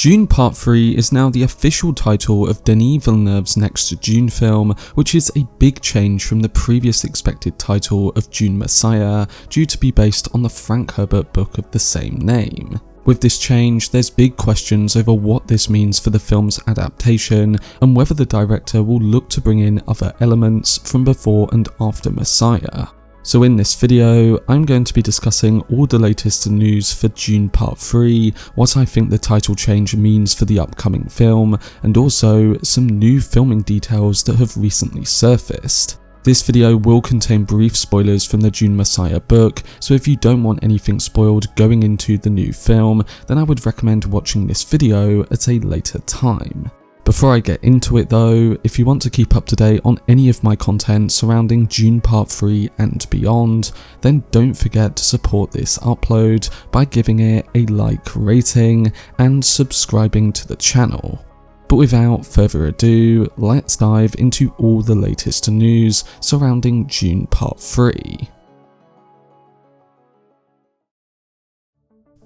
Dune Part 3 is now the official title of Denis Villeneuve's next Dune film, which is a big change from the previous expected title of Dune Messiah, due to be based on the Frank Herbert book of the same name. With this change, there's big questions over what this means for the film's adaptation, and whether the director will look to bring in other elements from before and after Messiah. So in this video, I'm going to be discussing all the latest news for Dune Part 3, what I think the title change means for the upcoming film, and also some new filming details that have recently surfaced. This video will contain brief spoilers from the Dune Messiah book, so if you don't want anything spoiled going into the new film, then I would recommend watching this video at a later time. Before I get into it though, if you want to keep up to date on any of my content surrounding Dune Part 3 and beyond, then don't forget to support this upload by giving it a like rating and subscribing to the channel. But without further ado, let's dive into all the latest news surrounding Dune Part 3.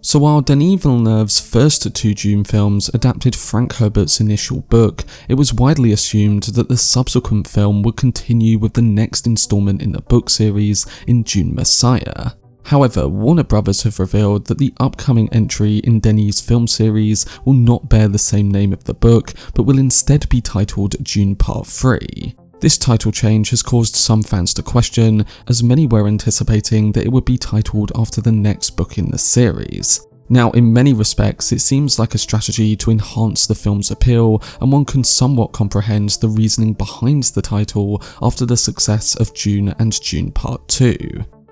So while Denis Villeneuve's first two Dune films adapted Frank Herbert's initial book, it was widely assumed that the subsequent film would continue with the next installment in the book series in Dune Messiah. However, Warner Brothers have revealed that the upcoming entry in Denis' film series will not bear the same name of the book, but will instead be titled Dune Part 3. This title change has caused some fans to question, as many were anticipating that it would be titled after the next book in the series. Now, in many respects, it seems like a strategy to enhance the film's appeal, and one can somewhat comprehend the reasoning behind the title after the success of Dune and Dune Part 2.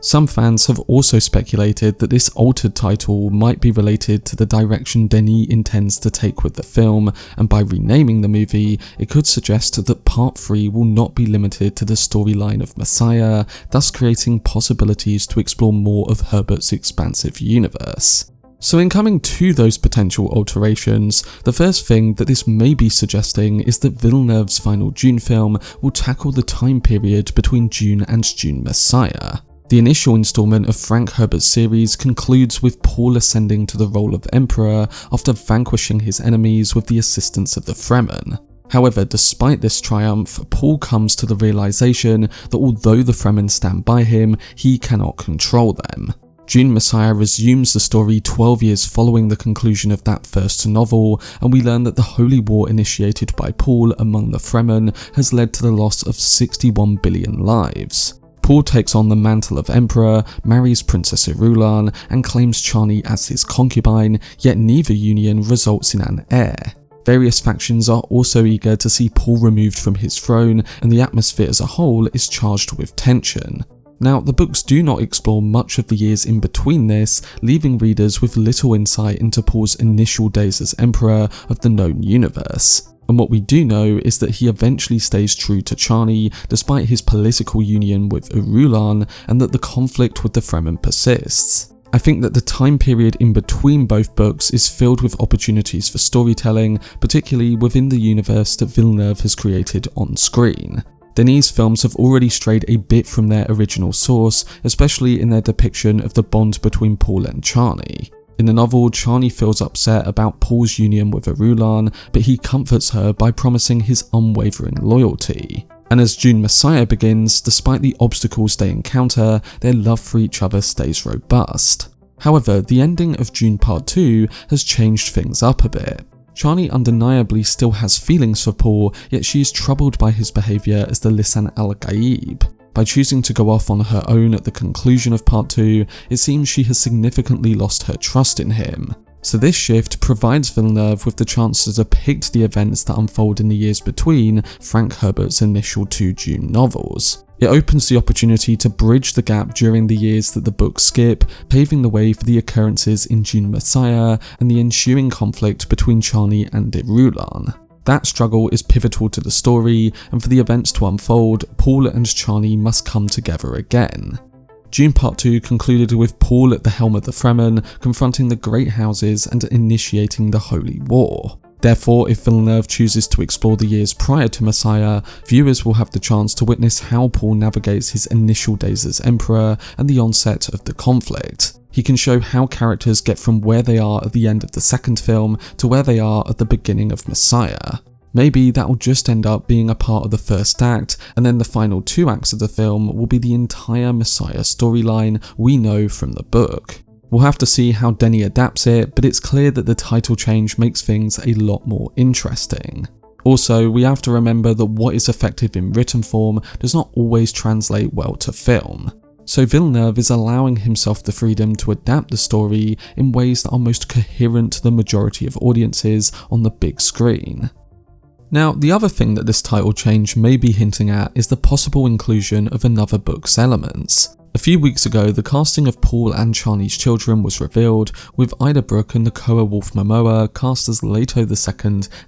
Some fans have also speculated that this altered title might be related to the direction Denis intends to take with the film, and by renaming the movie, it could suggest that Part 3 will not be limited to the storyline of Messiah, thus creating possibilities to explore more of Herbert's expansive universe. So in coming to those potential alterations, the first thing that this may be suggesting is that Villeneuve's final Dune film will tackle the time period between Dune and Dune Messiah. The initial installment of Frank Herbert's series concludes with Paul ascending to the role of Emperor after vanquishing his enemies with the assistance of the Fremen. However, despite this triumph, Paul comes to the realization that although the Fremen stand by him, he cannot control them. Dune Messiah resumes the story 12 years following the conclusion of that first novel, and we learn that the holy war initiated by Paul among the Fremen has led to the loss of 61 billion lives. Paul takes on the mantle of Emperor, marries Princess Irulan, and claims Chani as his concubine, yet neither union results in an heir. Various factions are also eager to see Paul removed from his throne, and the atmosphere as a whole is charged with tension. Now, the books do not explore much of the years in between this, leaving readers with little insight into Paul's initial days as Emperor of the known universe. And what we do know is that he eventually stays true to Chani despite his political union with Irulan, and that the conflict with the Fremen persists. I think that the time period in between both books is filled with opportunities for storytelling, particularly within the universe that Villeneuve has created on screen. Denis' films have already strayed a bit from their original source, especially in their depiction of the bond between Paul and Chani. In the novel, Chani feels upset about Paul's union with Irulan, but he comforts her by promising his unwavering loyalty. And as Dune Messiah begins, despite the obstacles they encounter, their love for each other stays robust. However, the ending of Dune Part 2 has changed things up a bit. Chani undeniably still has feelings for Paul, yet she is troubled by his behaviour as the Lisan al-Gaib. By choosing to go off on her own at the conclusion of Part 2, it seems she has significantly lost her trust in him. So this shift provides Villeneuve with the chance to depict the events that unfold in the years between Frank Herbert's initial two Dune novels. It opens the opportunity to bridge the gap during the years that the books skip, paving the way for the occurrences in Dune Messiah and the ensuing conflict between Chani and Irulan. That struggle is pivotal to the story, and for the events to unfold, Paul and Chani must come together again. Dune Part 2 concluded with Paul at the helm of the Fremen, confronting the Great Houses and initiating the Holy War. Therefore, if Villeneuve chooses to explore the years prior to Messiah, viewers will have the chance to witness how Paul navigates his initial days as Emperor and the onset of the conflict. He can show how characters get from where they are at the end of the second film to where they are at the beginning of Messiah. Maybe that will just end up being a part of the first act, and then the final 2 acts of the film will be the entire Messiah storyline we know from the book. We'll have to see how Denis adapts it, but it's clear that the title change makes things a lot more interesting. Also, we have to remember that what is effective in written form does not always translate well to film. So Villeneuve is allowing himself the freedom to adapt the story in ways that are most coherent to the majority of audiences on the big screen. Now, the other thing that this title change may be hinting at is the possible inclusion of another book's elements. A few weeks ago, the casting of Paul and Chani's children was revealed, with Ida Brooke and Nakoa Wolf Momoa cast as Leto II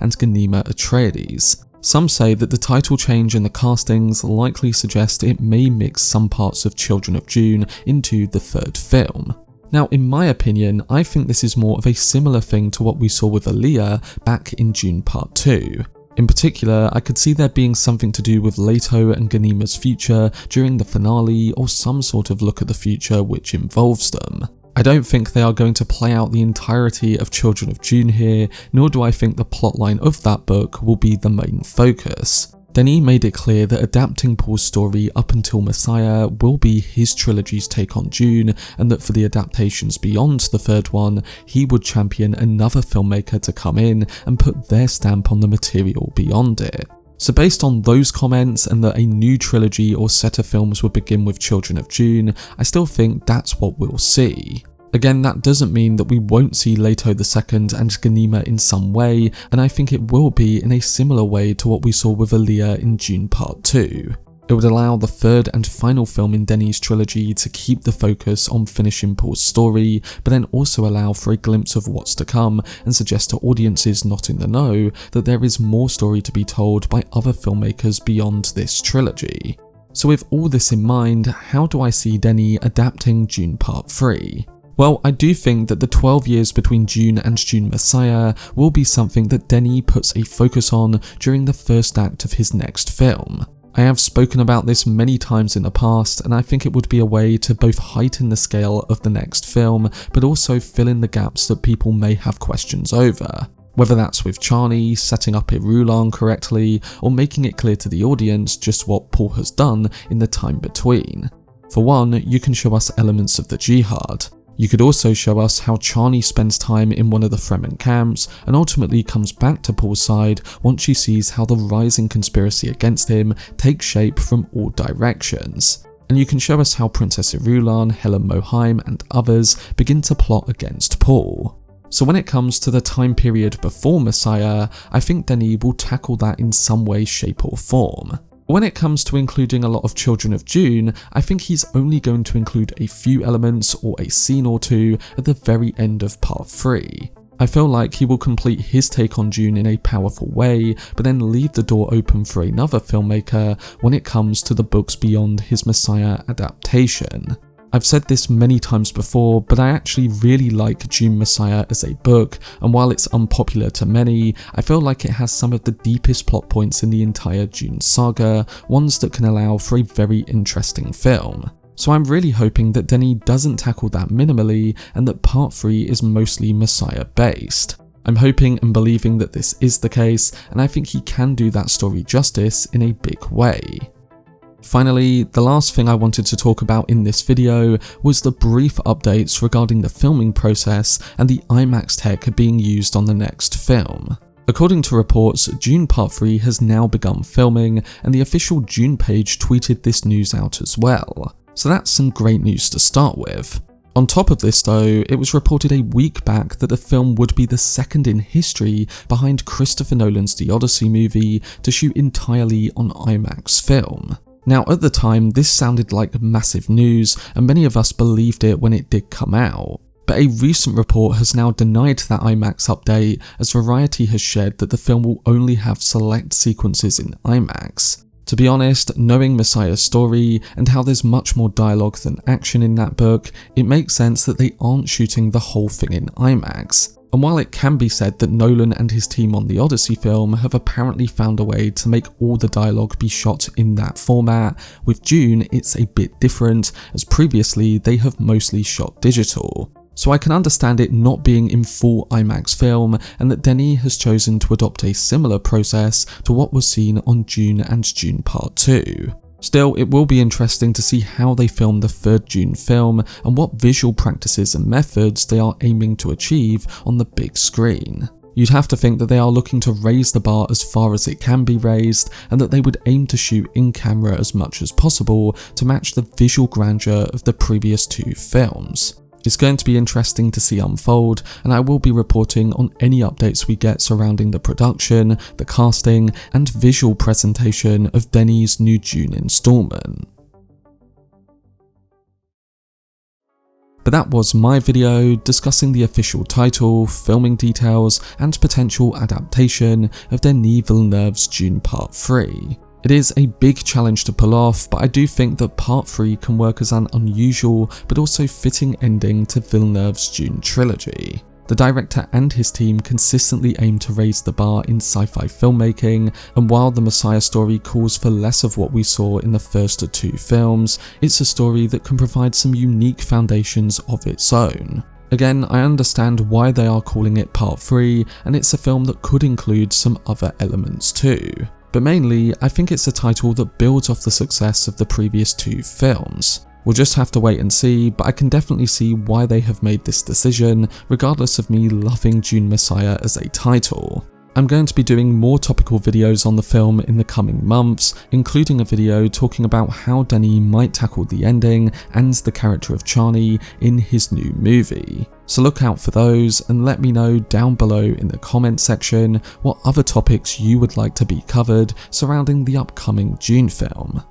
and Ghanima Atreides. Some say that the title change and the castings likely suggest it may mix some parts of Children of Dune into the third film. Now, in my opinion, I think this is more of a similar thing to what we saw with Aaliyah back in Dune Part 2. In particular, I could see there being something to do with Leto and Ghanima's future during the finale, or some sort of look at the future which involves them. I don't think they are going to play out the entirety of Children of Dune here, nor do I think the plotline of that book will be the main focus. Denis made it clear that adapting Paul's story up until Messiah will be his trilogy's take on Dune, and that for the adaptations beyond the third one, he would champion another filmmaker to come in and put their stamp on the material beyond it. So based on those comments and that a new trilogy or set of films will begin with Children of Dune, I still think that's what we'll see. Again, that doesn't mean that we won't see Leto II and Ghanima in some way, and I think it will be in a similar way to what we saw with Aaliyah in Dune Part 2. It would allow the third and final film in Denis' trilogy to keep the focus on finishing Paul's story, but then also allow for a glimpse of what's to come and suggest to audiences not in the know that there is more story to be told by other filmmakers beyond this trilogy. So with all this in mind, how do I see Denis adapting Dune Part 3? Well, I do think that the 12 years between Dune and Dune Messiah will be something that Denis puts a focus on during the first act of his next film. I have spoken about this many times in the past, and I think it would be a way to both heighten the scale of the next film, but also fill in the gaps that people may have questions over. Whether that's with Chani setting up Irulan correctly, or making it clear to the audience just what Paul has done in the time between. For one, you can show us elements of the Jihad. You could also show us how Chani spends time in one of the Fremen camps and ultimately comes back to Paul's side once she sees how the rising conspiracy against him takes shape from all directions. And you can show us how Princess Irulan, Helen Mohiam and others begin to plot against Paul. So when it comes to the time period before Messiah, I think Denis will tackle that in some way, shape or form. When it comes to including a lot of Children of Dune, I think he's only going to include a few elements or a scene or two at the very end of Part 3. I feel like he will complete his take on Dune in a powerful way, but then leave the door open for another filmmaker when it comes to the books beyond his Messiah adaptation. I've said this many times before, but I actually really like Dune Messiah as a book, and while it's unpopular to many, I feel like it has some of the deepest plot points in the entire Dune saga, ones that can allow for a very interesting film. So I'm really hoping that Denis doesn't tackle that minimally, and that Part 3 is mostly Messiah based. I'm hoping and believing that this is the case, and I think he can do that story justice in a big way. Finally, the last thing I wanted to talk about in this video was the brief updates regarding the filming process and the IMAX tech being used on the next film. According to reports, Dune Part 3 has now begun filming, and the official Dune page tweeted this news out as well. So that's some great news to start with. On top of this though, it was reported a week back that the film would be the second in history behind Christopher Nolan's The Odyssey movie to shoot entirely on IMAX film. Now at the time, this sounded like massive news, and many of us believed it when it did come out. But a recent report has now denied that IMAX update, as Variety has shared that the film will only have select sequences in IMAX. To be honest, knowing Messiah's story and how there's much more dialogue than action in that book, it makes sense that they aren't shooting the whole thing in IMAX. And while it can be said that Nolan and his team on the Odyssey film have apparently found a way to make all the dialogue be shot in that format, with Dune it's a bit different, as previously they have mostly shot digital. So I can understand it not being in full IMAX film, and that Denis has chosen to adopt a similar process to what was seen on Dune and Dune Part 2. Still, it will be interesting to see how they film the third Dune film and what visual practices and methods they are aiming to achieve on the big screen. You'd have to think that they are looking to raise the bar as far as it can be raised, and that they would aim to shoot in camera as much as possible to match the visual grandeur of the previous two films. It's going to be interesting to see unfold, and I will be reporting on any updates we get surrounding the production, the casting, and visual presentation of Denis' new Dune installment. But that was my video discussing the official title, filming details, and potential adaptation of Denis Villeneuve's Dune Part 3. It is a big challenge to pull off, but I do think that Part 3 can work as an unusual but also fitting ending to Villeneuve's Dune trilogy. The director and his team consistently aim to raise the bar in sci-fi filmmaking, and while the Messiah story calls for less of what we saw in the first two films, it's a story that can provide some unique foundations of its own. Again, I understand why they are calling it Part 3, and it's a film that could include some other elements too. But mainly, I think it's a title that builds off the success of the previous two films. We'll just have to wait and see, but I can definitely see why they have made this decision, regardless of me loving Dune Messiah as a title. I'm going to be doing more topical videos on the film in the coming months, including a video talking about how Denis might tackle the ending and the character of Chani in his new movie. So look out for those, and let me know down below in the comment section what other topics you would like to be covered surrounding the upcoming Dune film.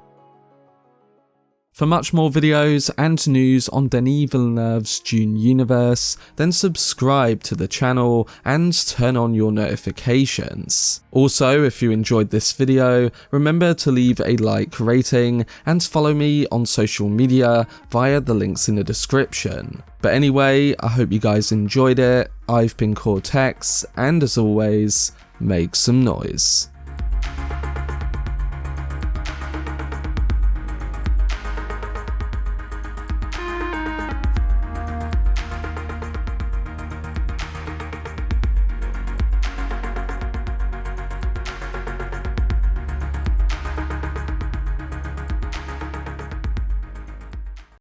For much more videos and news on Denis Villeneuve's Dune universe, then subscribe to the channel and turn on your notifications. Also, if you enjoyed this video, remember to leave a like, rating, and follow me on social media via the links in the description. But anyway, I hope you guys enjoyed it. I've been Cortex, and as always, make some noise.